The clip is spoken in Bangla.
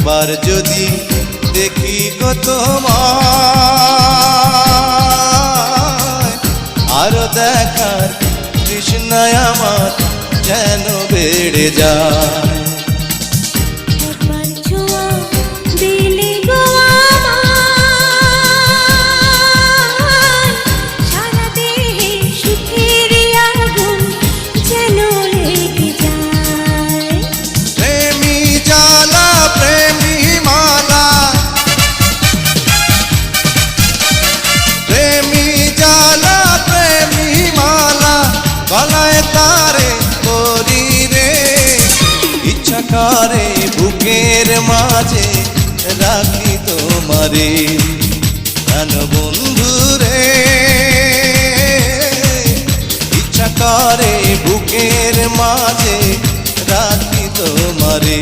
একবার যদি দেখি গো তোমায়, আরো দেখার তৃষ্ণায় আমার যেন বেড়ে যায়। করে বুকের মাঝে রাখি তোমারে প্রাণ বন্ধুরে, ইচ্ছা করে বুকের মাঝে রাখি তোমারে।